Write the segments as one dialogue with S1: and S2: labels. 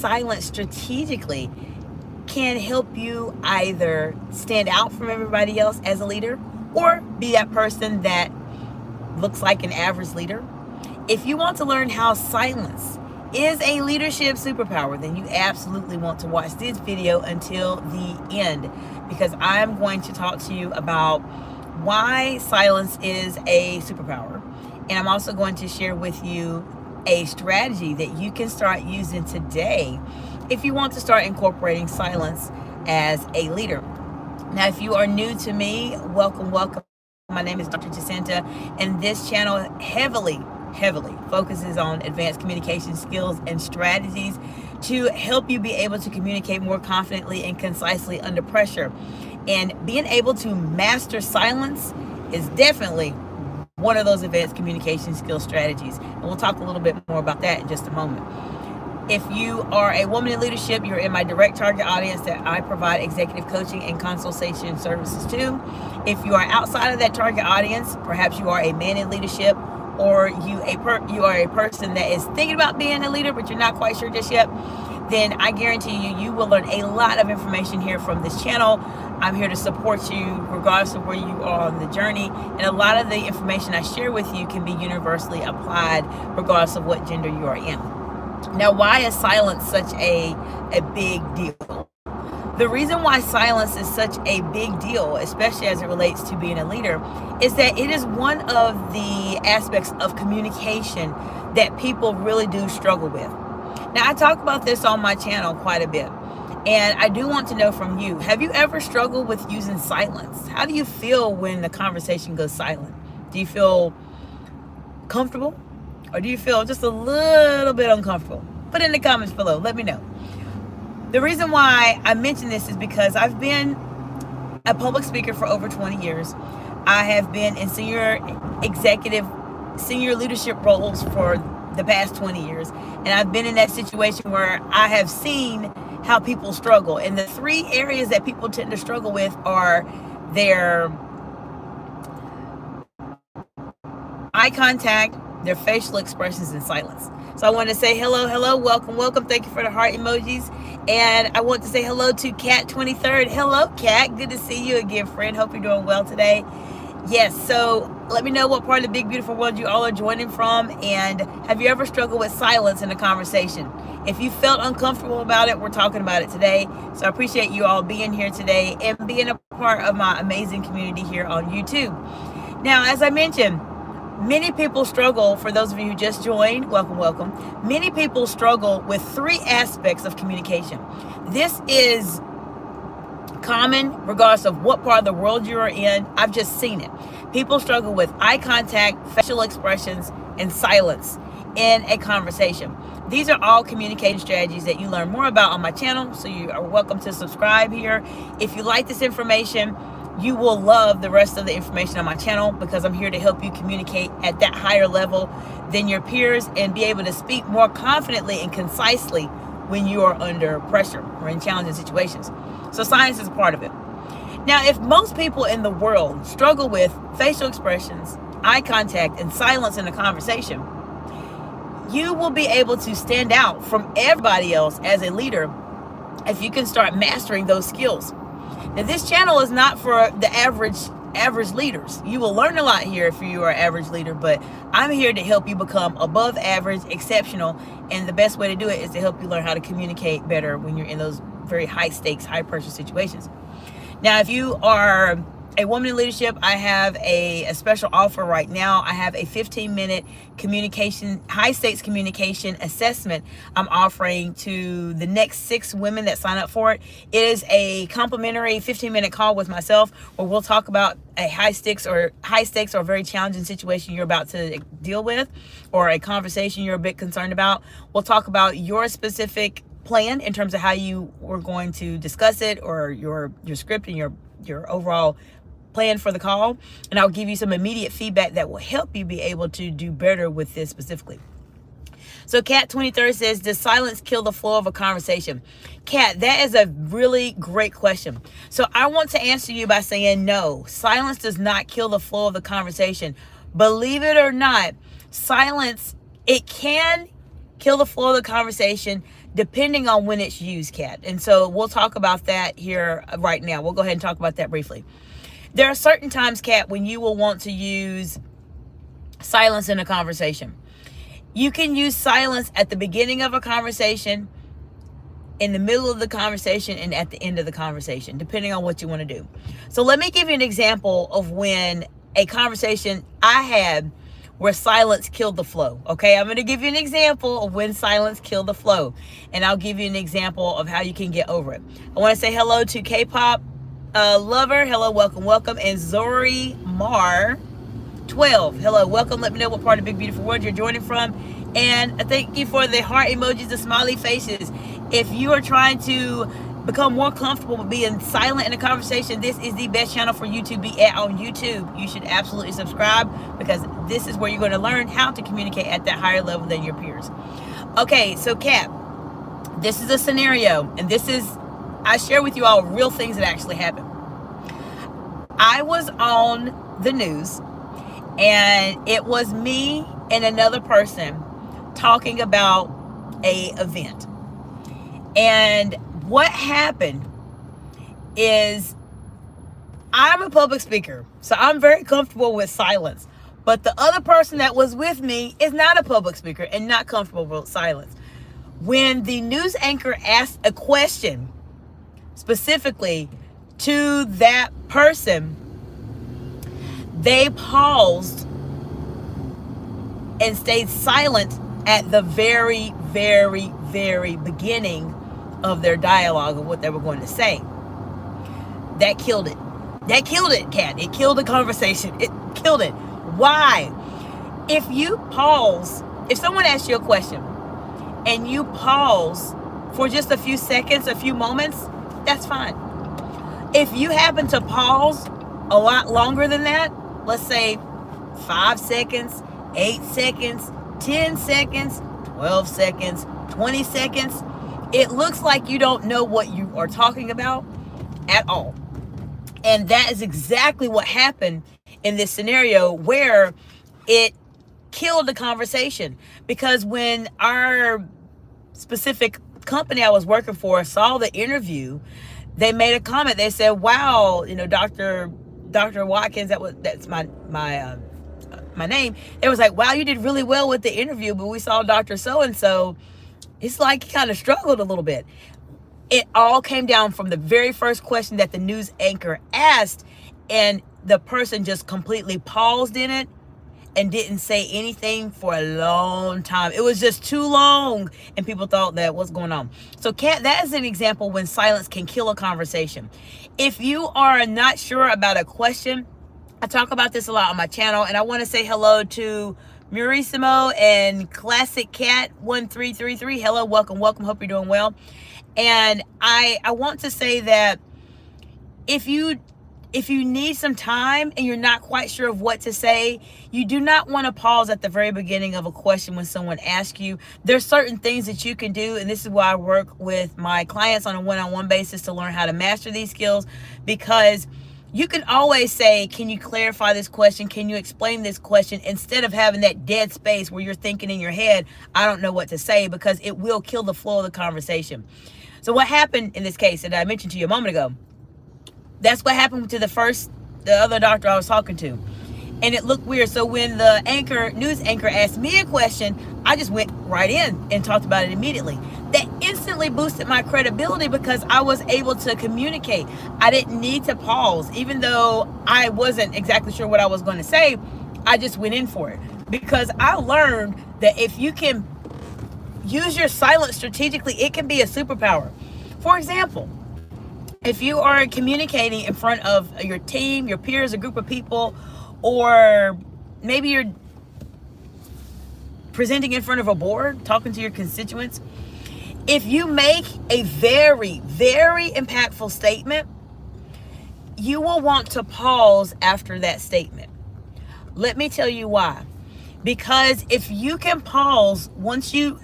S1: silence strategically can help you either stand out from everybody else as a leader or be that person that looks like an average leader. If you want to learn how silence is a leadership superpower, then you absolutely want to watch this video until the end, because I'm going to talk to you about why silence is a superpower. And I'm also going to share with you a strategy that you can start using today if you want to start incorporating silence as a leader. Now, if you are new to me, welcome. My name is Dr. Jacinta, and this channel heavily focuses on advanced communication skills and strategies to help you be able to communicate more confidently and concisely under pressure. And being able to master silence is definitely one of those advanced communication skill strategies. And we'll talk a little bit more about that in just a moment. If you are a woman in leadership, you're in my direct target audience that I provide executive coaching and consultation services to. If you are outside of that target audience, perhaps you are a man in leadership, or you are a person that is thinking about being a leader, but you're not quite sure just yet, then I guarantee you will learn a lot of information here from this channel. I'm here to support you regardless of where you are on the journey. And a lot of the information I share with you can be universally applied regardless of what gender you are in. Now, why is silence such a big deal? The reason why silence is such a big deal, especially as it relates to being a leader, is that it is one of the aspects of communication that people really do struggle with. Now, I talk about this on my channel quite a bit, and I do want to know from you, have you ever struggled with using silence? How do you feel when the conversation goes silent? Do you feel comfortable, or do you feel just a little bit uncomfortable? Put in the comments below, let me know. The reason why I mention this is because I've been a public speaker for over 20 years. I have been in senior leadership roles for the past 20 years. And I've been in that situation where I have seen how people struggle. And the three areas that people tend to struggle with are their eye contact, their facial expressions, and silence. So I want to say hello, welcome. Thank you for the heart emojis. And I want to say hello to Cat 23rd. Hello, Cat. Good to see you again, friend. Hope you're doing well today. Yes, so let me know what part of the big, beautiful world you all are joining from. And have you ever struggled with silence in a conversation? If you felt uncomfortable about it, we're talking about it today. So I appreciate you all being here today and being a part of my amazing community here on YouTube. Now, as I mentioned, many people struggle, for those of you who just joined, welcome. Many people struggle with three aspects of communication. This is common regardless of what part of the world you're in. I've just seen it. People struggle with eye contact, facial expressions, and silence in a conversation. These are all communication strategies that you learn more about on my channel, so you are welcome to subscribe here. If you like this information, you will love the rest of the information on my channel, because I'm here to help you communicate at that higher level than your peers and be able to speak more confidently and concisely when you are under pressure or in challenging situations. So science is a part of it. Now, if most people in the world struggle with facial expressions, eye contact, and silence in a conversation, you will be able to stand out from everybody else as a leader if you can start mastering those skills. Now, this channel is not for the average leaders. You will learn a lot here if you are an average leader, but I'm here to help you become above average, exceptional, and the best way to do it is to help you learn how to communicate better when you're in those very high stakes, high pressure situations. Now, if you are a woman in leadership, I have a special offer right now. I have a 15-minute communication, high stakes communication assessment I'm offering to the next 6 women that sign up for it. It is a complimentary 15-minute call with myself where we'll talk about a high stakes or very challenging situation you're about to deal with, or a conversation you're a bit concerned about. We'll talk about your specific plan in terms of how you were going to discuss it, or your script and your overall plan for the call, and I'll give you some immediate feedback that will help you be able to do better with this specifically. So Cat 23rd says, does silence kill the flow of a conversation? Cat, that is a really great question. So I want to answer you by saying no, silence does not kill the flow of the conversation. Believe it or not, silence, it can kill the flow of the conversation depending on when it's used, Kat. And so we'll talk about that here right now. We'll go ahead and talk about that briefly. There are certain times, Kat, when you will want to use silence in a conversation. You can use silence at the beginning of a conversation, in the middle of the conversation, and at the end of the conversation, depending on what you want to do. So let me give you an example of when a conversation I had where silence killed the flow. Okay, I'm going to give you an example of when silence killed the flow, and I'll give you an example of how you can get over it. I want to say hello to K-pop lover. Hello, welcome, welcome. And Zori Mar 12. Hello, welcome. Let me know what part of Big Beautiful World you're joining from. And thank you for the heart emojis, the smiley faces. If you are trying to become more comfortable with being silent in a conversation, this is the best channel for you to be at on YouTube. You should absolutely subscribe, because this is where you're going to learn how to communicate at that higher level than your peers. Okay, so Kat, this is a scenario, and I share with you all real things that actually happened. I was on the news, and it was me and another person talking about a event. And what happened is, I'm a public speaker, so I'm very comfortable with silence. But the other person that was with me is not a public speaker and not comfortable with silence. When the news anchor asked a question specifically to that person, they paused and stayed silent at the very, very, very beginning of their dialogue of what they were going to say. That killed it. That killed it, Kat. It killed the conversation. It killed it. Why? If you pause, if someone asks you a question and you pause for just a few seconds, a few moments, that's fine. If you happen to pause a lot longer than that, let's say 5 seconds, 8 seconds, 10 seconds, 12 seconds, 20 seconds, it looks like you don't know what you are talking about at all. And that is exactly what happened in this scenario, where it killed the conversation. Because when our specific company I was working for saw the interview, they made a comment. They said, "Wow, Dr. Watkins, that's my name." It was like, "Wow, you did really well with the interview, but we saw Dr. So-and-so. It's like he kind of struggled a little bit." It all came down from the very first question that the news anchor asked, and the person just completely paused in it and didn't say anything for a long time. It was just too long, and people thought that, what's going on? So Kat, that is an example when silence can kill a conversation. If you are not sure about a question, I talk about this a lot on my channel, and I want to say hello to Murissimo and Classic Cat 1333. Hello, welcome, welcome. Hope you're doing well. And I want to say that if you need some time and you're not quite sure of what to say, you do not want to pause at the very beginning of a question when someone asks you. There's certain things that you can do, and this is why I work with my clients on a one-on-one basis to learn how to master these skills, because you can always say, "Can you clarify this question? Can you explain this question?" instead of having that dead space where you're thinking in your head, "I don't know what to say," because it will kill the flow of the conversation. So what happened in this case that I mentioned to you a moment ago, that's what happened to the other doctor I was talking to. And it looked weird. So when the news anchor asked me a question, I just went right in and talked about it immediately. That instantly boosted my credibility because I was able to communicate. I didn't need to pause. Even though I wasn't exactly sure what I was going to say, I just went in for it. Because I learned that if you can use your silence strategically, it can be a superpower. For example, if you are communicating in front of your team, your peers, a group of people, or maybe you're presenting in front of a board, talking to your constituents, if you make a very, very impactful statement, you will want to pause after that statement. Let me tell you why. Because if you can pause once you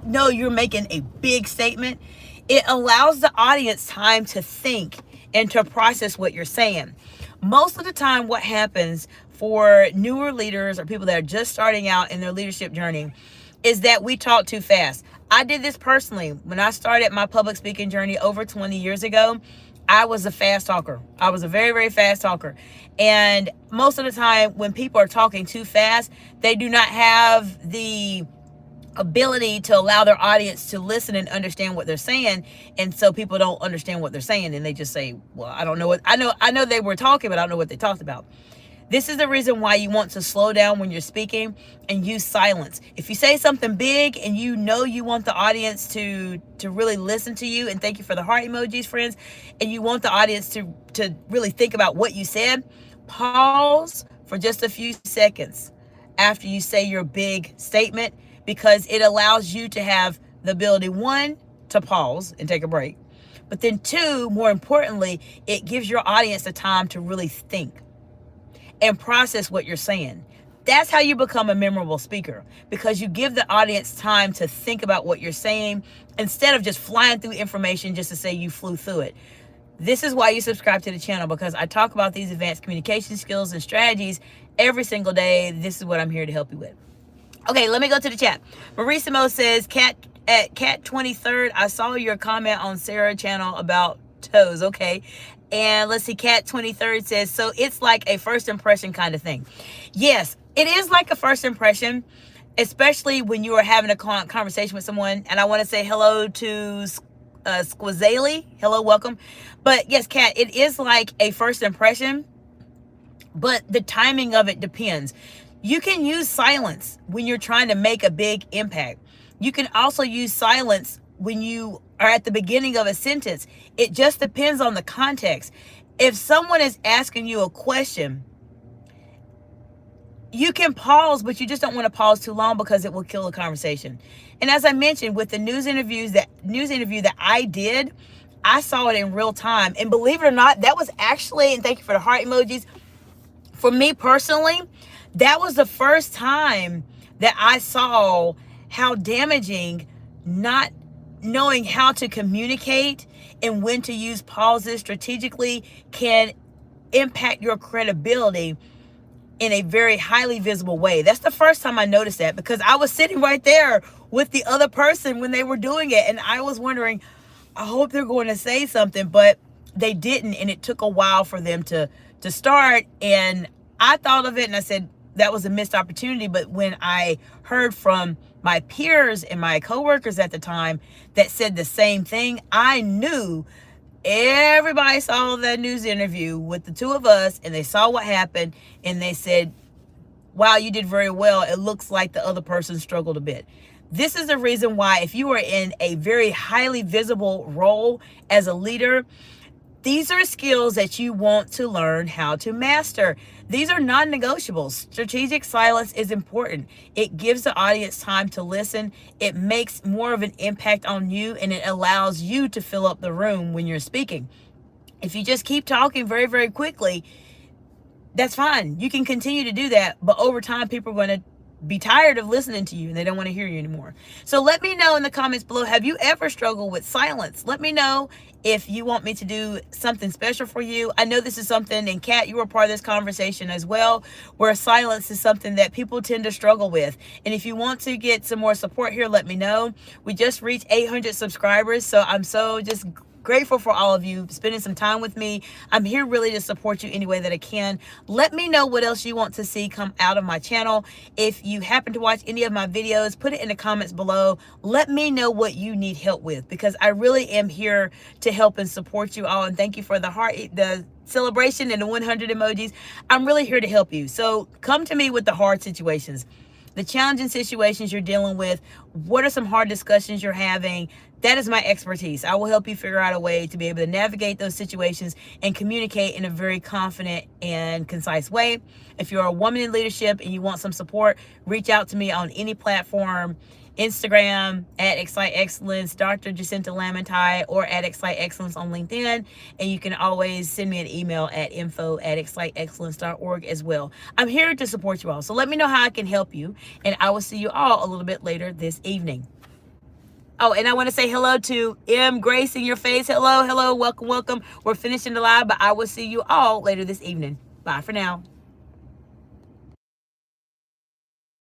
S1: know you're making a big statement, it allows the audience time to think and to process what you're saying. Most of the time, what happens for newer leaders or people that are just starting out in their leadership journey is that we talk too fast. I did this personally. When I started my public speaking journey over 20 years ago, I was a fast talker. I was a very, very fast talker. And most of the time, when people are talking too fast, they do not have the ability to allow their audience to listen and understand what they're saying. And so people don't understand what they're saying, and they just say, well, I don't know what I know they were talking, but I don't know what they talked about. This is the reason why you want to slow down when you're speaking and use silence. If you say something big and you know you want the audience to really listen to you, and thank you for the heart emojis, friends, and you want the audience to really think about what you said, pause for just a few seconds after you say your big statement, because it allows you to have the ability, one, to pause and take a break, but then two, more importantly, it gives your audience the time to really think and process what you're saying. That's how you become a memorable speaker, because you give the audience time to think about what you're saying instead of just flying through information just to say you flew through it. This is why you subscribe to the channel, because I talk about these advanced communication skills and strategies every single day. This is what I'm here to help you with. Okay, let me go to the chat. Marissimo says, Cat 23rd, I saw your comment on Sarah channel about toes. Okay. And let's see, Cat 23rd says, so it's like a first impression kind of thing. Yes, it is like a first impression, especially when you are having a conversation with someone. And I want to say hello to Squazali. Hello, welcome. But yes, Cat, it is like a first impression, but the timing of it depends. You can use silence when you're trying to make a big impact. You can also use silence when you are at the beginning of a sentence. It just depends on the context. If someone is asking you a question, you can pause, but you just don't want to pause too long because it will kill the conversation. And as I mentioned, with the news interview that I did, I saw it in real time. And believe it or not, that was actually, and thank you for the heart emojis, for me personally, that was the first time that I saw how damaging not knowing how to communicate and when to use pauses strategically can impact your credibility in a very highly visible way. That's the first time I noticed that, because I was sitting right there with the other person when they were doing it, and I was wondering, I hope they're going to say something, but they didn't, and it took a while for them to start. And I thought of it and I said that was a missed opportunity. But when I heard from my peers and my coworkers at the time that said the same thing, I knew everybody saw that news interview with the two of us, and they saw what happened, and they said, wow, you did very well. It looks like the other person struggled a bit. This is the reason why, if you are in a very highly visible role as a leader, these are skills that you want to learn how to master. These are non-negotiables. Strategic silence is important. It gives the audience time to listen. It makes more of an impact on you, and it allows you to fill up the room when you're speaking. If you just keep talking very, very quickly, that's fine. You can continue to do that, but over time, people are going to be tired of listening to you and they don't want to hear you anymore. So let me know in the comments below, have you ever struggled with silence? Let me know if you want me to do something special for you. I know this is something, and Kat, you were part of this conversation as well, where silence is something that people tend to struggle with. And if you want to get some more support here, let me know. We just reached 800 subscribers, so I'm so just grateful for all of you spending some time with me. I'm here really to support you any way that I can. Let me know what else you want to see come out of my channel. If you happen to watch any of my videos, put it in the comments below. Let me know what you need help with, because I really am here to help and support you all. And thank you for the heart, the celebration, and the 100 emojis. I'm really here to help you. So come to me with the hard situations, the challenging situations you're dealing with. What are some hard discussions you're having? That is my expertise. I will help you figure out a way to be able to navigate those situations and communicate in a very confident and concise way. If you're a woman in leadership and you want some support, reach out to me on any platform, Instagram at Excite Excellence, Dr. Jacinta Lamantai, or at Excite Excellence on LinkedIn. And you can always send me an email at info@exciteexcellence.org as well. I'm here to support you all. So let me know how I can help you, and I will see you all a little bit later this evening. Oh, and I want to say hello to M. Grace in your face. Hello, hello, welcome, welcome. We're finishing the live, but I will see you all later this evening. Bye for now.